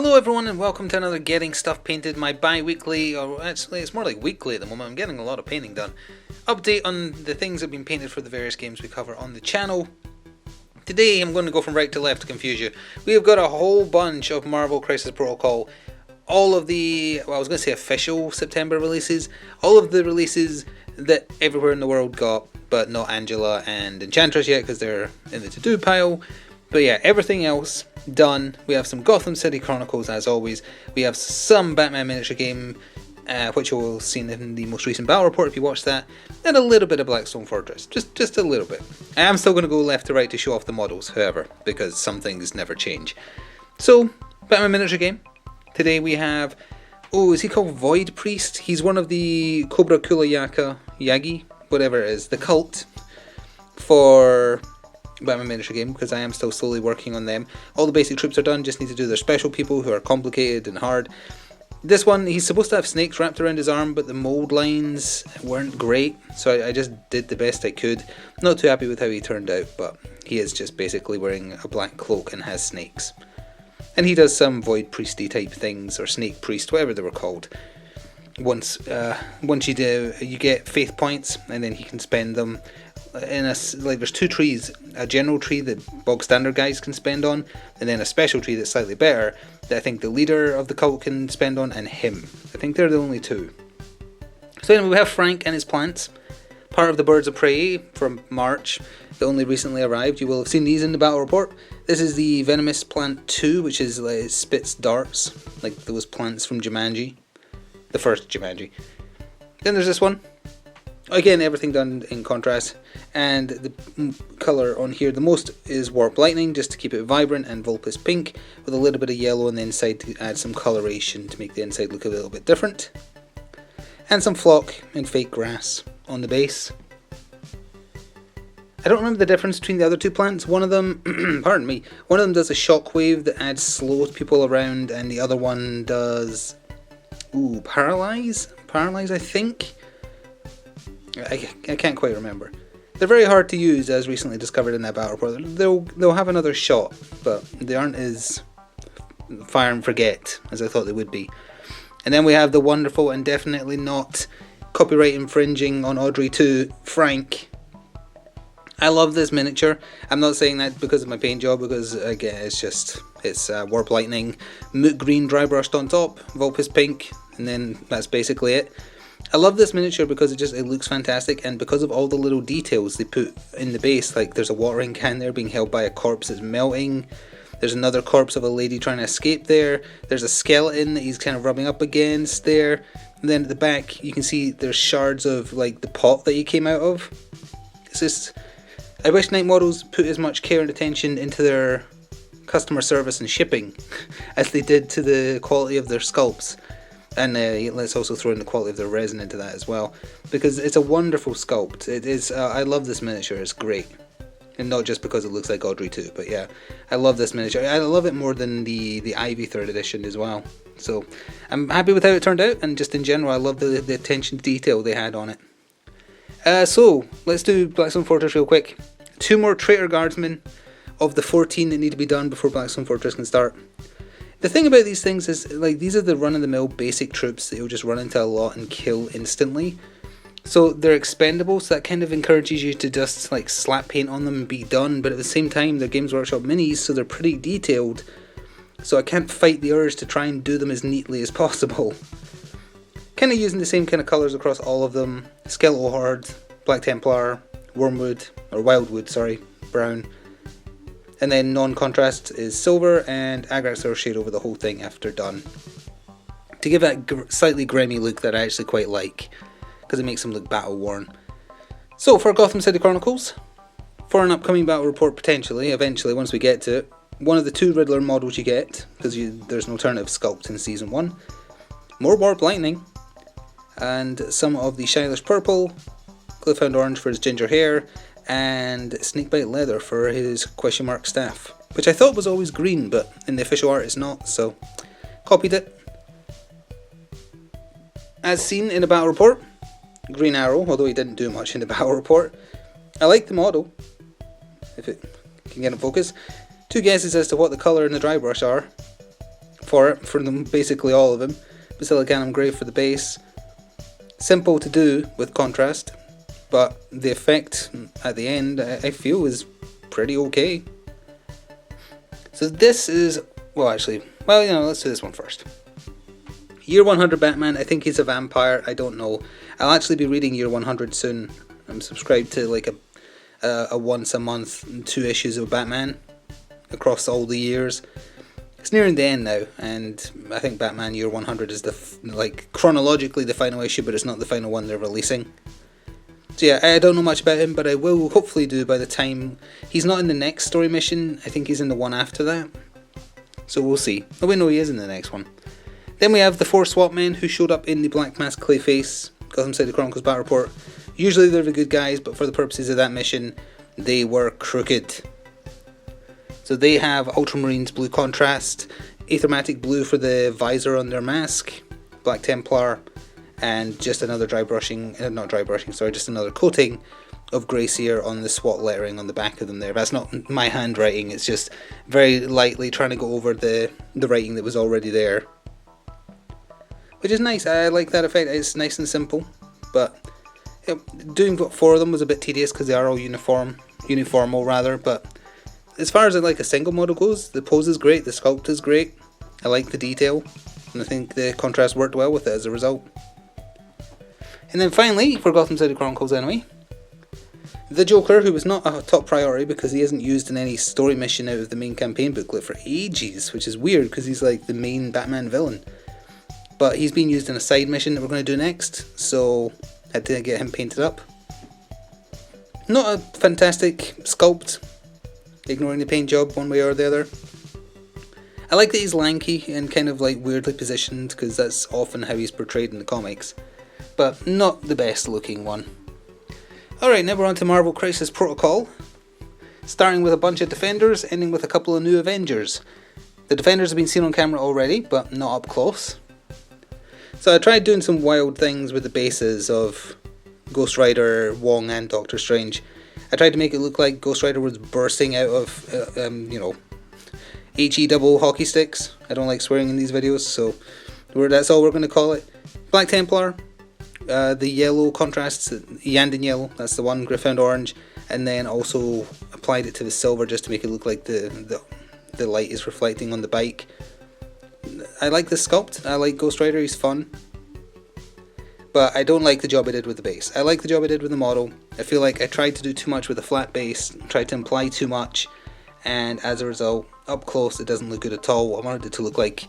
Hello everyone and welcome to another Getting Stuff Painted, my bi-weekly, or actually it's more like weekly at the moment, I'm getting a lot of painting done, update on the things that have been painted for the various games we cover on the channel. Today I'm going to go from right to left to confuse you. We have got a whole bunch of Marvel Crisis Protocol, all of the, well I was going to say official September releases, all of the releases that everywhere in the world got, but not Angela and Enchantress yet because they're in the to-do pile. But yeah, everything else done. We have some Gotham City Chronicles as always. We have some Batman miniature game, which you will see in the most recent battle report if you watch that, and a little bit of Blackstone Fortress, just a little bit. I am still going to go left to right to show off the models, however, because some things never change. So, Batman miniature game. Today we have, is he called Void Priest? He's one of the Cobra Kula Yagi, whatever it is, the cult for Batman miniature game, because I am still slowly working on them. All the basic troops are done, just need to do their special people who are complicated and hard. This one, he's supposed to have snakes wrapped around his arm, but the mold lines weren't great, so I just did the best I could. Not too happy with how he turned out, but he is just basically wearing a black cloak and has snakes. And he does some Void Priesty type things, or Snake Priest, whatever they were called. Once you do, you get faith points, and then he can spend them in there's two trees, a general tree that bog standard guys can spend on, and then a special tree that's slightly better that I think the leader of the cult can spend on, and him. I think they're the only two. So anyway, we have Frank and his plants, part of the Birds of Prey from March, that only recently arrived. You will have seen these in the battle report. This is the Venomous Plant 2, which is like, it spits darts, like those plants from Jumanji, the first Jumanji. Then there's this one. Again, everything done in contrast, and the colour on here, the most is Warp Lightning, just to keep it vibrant, and Vulpus Pink, with a little bit of yellow on the inside to add some coloration to make the inside look a little bit different. And some Flock and Fake Grass on the base. I don't remember the difference between the other two plants. One of them, pardon me, one of them does a shockwave that adds slow to people around, and the other one does, paralyze I think? I can't quite remember. They're very hard to use, as recently discovered in that battle report. They'll have another shot, but they aren't as fire and forget as I thought they would be. And then we have the wonderful and definitely not copyright infringing on Audrey 2, Frank. I love this miniature. I'm not saying that because of my paint job, because again it's Warp Lightning, Moot Green dry brushed on top, Vulpus Pink, and then that's basically it. I love this miniature because it looks fantastic, and because of all the little details they put in the base, like there's a watering can there being held by a corpse that's melting, there's another corpse of a lady trying to escape there, there's a skeleton that he's kind of rubbing up against there, and then at the back you can see there's shards of like the pot that he came out of. It's just, I wish Night Models put as much care and attention into their customer service and shipping as they did to the quality of their sculpts. And let's also throw in the quality of the resin into that as well, because it's a wonderful sculpt. It is. I love this miniature. It's great, and not just because it looks like Audrey 2, but yeah, I love this miniature. I love it more than the Ivy 3rd edition as well. So I'm happy with how it turned out, and just in general, I love the attention to detail they had on it. So let's do Blackstone Fortress real quick. 2 more Traitor Guardsmen of the 14 that need to be done before Blackstone Fortress can start. The thing about these things is, like, these are the run-of-the-mill basic troops that you'll just run into a lot and kill instantly. So they're expendable, so that kind of encourages you to just, like, slap paint on them and be done. But at the same time, they're Games Workshop minis, so they're pretty detailed. So I can't fight the urge to try and do them as neatly as possible. Kind of using the same kind of colours across all of them. Skeletal Horde, Black Templar, Wormwood, or Wildwood, sorry, brown. And then non-contrast is silver, and Agrax shade over the whole thing after done, to give that slightly grimy look that I actually quite like, because it makes them look battle worn. So for Gotham City Chronicles, for an upcoming battle report potentially, eventually once we get to it, one of the 2 Riddler models you get, because there's an alternative sculpt in Season 1, more Warp Lightning, and some of the Shilash Purple, Cliffhound Orange for his ginger hair, and Snakebite Leather for his question mark staff, which I thought was always green, but in the official art it's not, so copied it. As seen in a battle report, Green Arrow, although he didn't do much in the battle report. I like the model, if it can get in focus. 2 guesses as to what the colour and the dry brush are. for it, for them, basically all of them. Basilicanum grey for the base. Simple to do with contrast, but the effect at the end I feel is pretty okay. So this is, let's do this one first. Year 100 Batman, I think he's a vampire, I don't know. I'll actually be reading Year 100 soon. I'm subscribed to like a once a month 2 issues of Batman across all the years. It's nearing the end now, and I think Batman Year 100 is chronologically the final issue, but it's not the final one they're releasing. So yeah, I don't know much about him, but I will hopefully do by the time. He's not in the next story mission, I think he's in the one after that. So we'll see. Oh wait, no, he is in the next one. Then we have the 4 SWAT men who showed up in the Black Mask Clayface Gotham City Chronicles Battle Report. Usually they're the good guys, but for the purposes of that mission, they were crooked. So they have Ultramarines blue contrast, Aethermatic blue for the visor on their mask, Black Templar, and just another just another coating of Gracier on the SWAT lettering on the back of them there. That's not my handwriting, it's just very lightly trying to go over the writing that was already there. Which is nice, I like that effect, it's nice and simple, but doing 4 of them was a bit tedious because they are all uniformal rather, but as far as like a single model goes, the pose is great, the sculpt is great, I like the detail, and I think the contrast worked well with it as a result. And then finally, for Gotham City Chronicles anyway, the Joker, who was not a top priority because he isn't used in any story mission out of the main campaign booklet for ages, which is weird because he's like the main Batman villain. But he's being used in a side mission that we're going to do next, so I had to get him painted up. Not a fantastic sculpt, ignoring the paint job one way or the other. I like that he's lanky and kind of like weirdly positioned because that's often how he's portrayed in the comics, but not the best looking one. Alright, now we're on to Marvel Crisis Protocol, starting with a bunch of Defenders, ending with a couple of new Avengers. The Defenders have been seen on camera already, but not up close. So I tried doing some wild things with the bases of Ghost Rider, Wong and Doctor Strange. I tried to make it look like Ghost Rider was bursting out of, HE double hockey sticks. I don't like swearing in these videos, so that's all we're going to call it. Black Templar, the yellow contrasts, Yandin yellow, that's the one, Gryffindor orange, and then also applied it to the silver just to make it look like the light is reflecting on the bike. I like the sculpt, I like Ghost Rider, he's fun. But I don't like the job I did with the base. I like the job I did with the model. I feel like I tried to do too much with a flat base, tried to imply too much, and as a result, up close it doesn't look good at all. I wanted it to look like,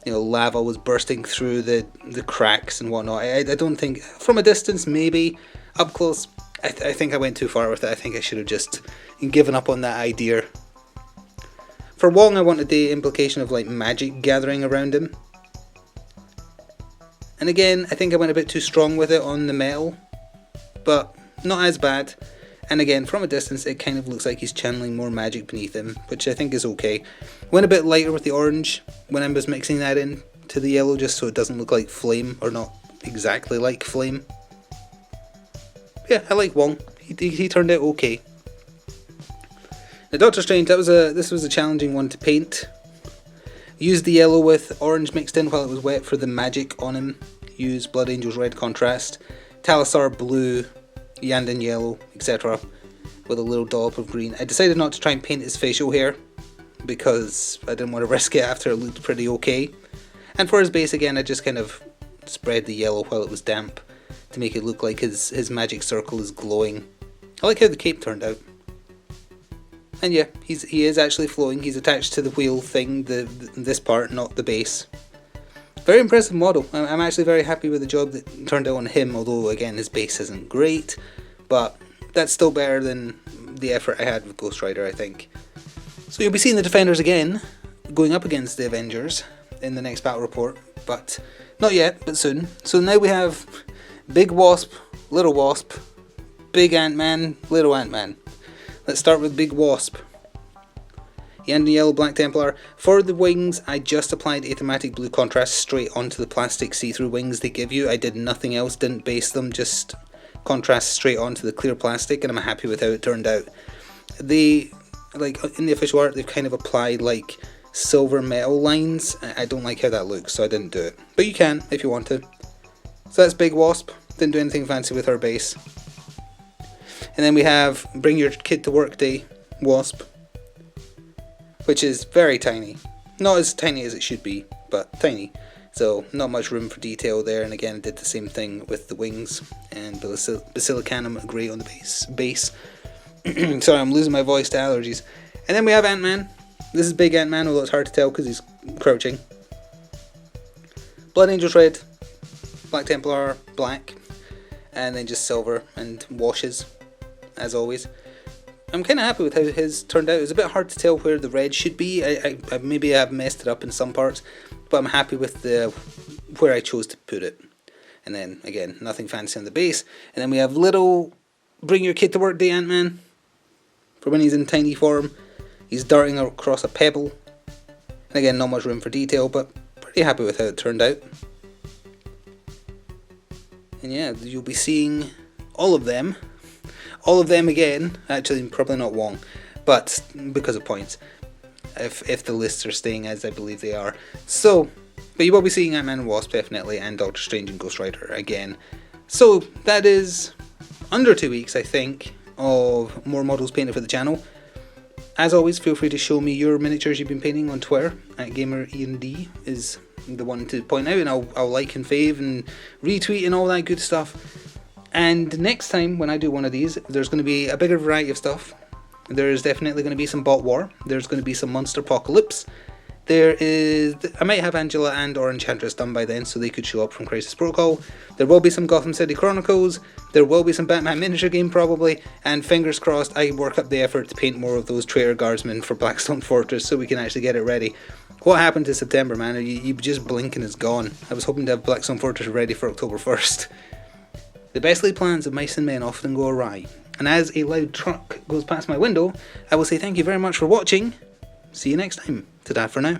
lava was bursting through the cracks and whatnot. I don't think, from a distance maybe, up close, I think I went too far with it. I think I should have just given up on that idea. For Wong, I wanted the implication of like magic gathering around him. And again, I think I went a bit too strong with it on the metal, but not as bad. And again, from a distance, it kind of looks like he's channeling more magic beneath him, which I think is okay. Went a bit lighter with the orange when I was mixing that in to the yellow, just so it doesn't look like flame, or not exactly like flame. Yeah, I like Wong. He turned out okay. Now, Doctor Strange, this was a challenging one to paint. Used the yellow with orange mixed in while it was wet for the magic on him. Used Blood Angel's red contrast, Talassar blue, Yandin yellow, etc. with a little dollop of green. I decided not to try and paint his facial hair because I didn't want to risk it after it looked pretty okay. And for his base again, I just kind of spread the yellow while it was damp to make it look like his magic circle is glowing. I like how the cape turned out. And yeah, he is actually flowing. He's attached to the wheel thing, this part, not the base. Very impressive model. I'm actually very happy with the job that turned out on him, although again his base isn't great, but that's still better than the effort I had with Ghost Rider, I think. So you'll be seeing the Defenders again, going up against the Avengers in the next battle report, but not yet, but soon. So now we have Big Wasp, Little Wasp, Big Ant-Man, Little Ant-Man. Let's start with Big Wasp. Yandin Yellow Black Templar. For the wings, I just applied Aethermatic Blue Contrast straight onto the plastic see-through wings they give you. I did nothing else, didn't base them, just contrast straight onto the clear plastic, and I'm happy with how it turned out. In the official art, they've kind of applied like silver metal lines. I don't like how that looks, so I didn't do it. But you can if you want to. So that's Big Wasp. Didn't do anything fancy with her base. And then we have Bring Your Kid to Work Day Wasp, which is very tiny. Not as tiny as it should be, but tiny. So not much room for detail there. And again, I did the same thing with the wings and Basilicanum Grey on the base. Sorry, I'm losing my voice to allergies. And then we have AntMan. This is Big AntMan, although it's hard to tell because he's crouching. Blood Angels red, Black Templar black, and then just silver and washes, as always. I'm kind of happy with how his turned out. It was a bit hard to tell where the red should be. I maybe have messed it up in some parts, but I'm happy with where I chose to put it. And then again, nothing fancy on the base. And then we have little Bring Your Kid to Work Day AntMan for when he's in tiny form. He's darting across a pebble. And again, not much room for detail, but pretty happy with how it turned out. And yeah, you'll be seeing all of them again. Actually, probably not Wong, but because of points, if the lists are staying as I believe they are. So, but you will be seeing Ant-Man and Wasp definitely, and Doctor Strange and Ghost Rider again. So that is under 2 weeks, I think, of more models painted for the channel. As always, feel free to show me your miniatures you've been painting on Twitter. @GamerEND is the one to point out, and I'll like and fave and retweet and all that good stuff. And next time when I do one of these, there's going to be a bigger variety of stuff. There's definitely going to be some bot war. There's going to be some monster apocalypse. I might have Angela and or Enchantress done by then, so they could show up from Crisis Protocol. There will be some Gotham City Chronicles. There will be some Batman miniature game probably, and fingers crossed I work up the effort to paint more of those traitor guardsmen for Blackstone Fortress so we can actually get it ready. What happened to September, man? You just blink and it's gone. I was hoping to have Blackstone Fortress ready for October 1st. The best laid plans of mice and men often go awry, and as a loud truck goes past my window, I will say thank you very much for watching. See you next time. Ta-da for now.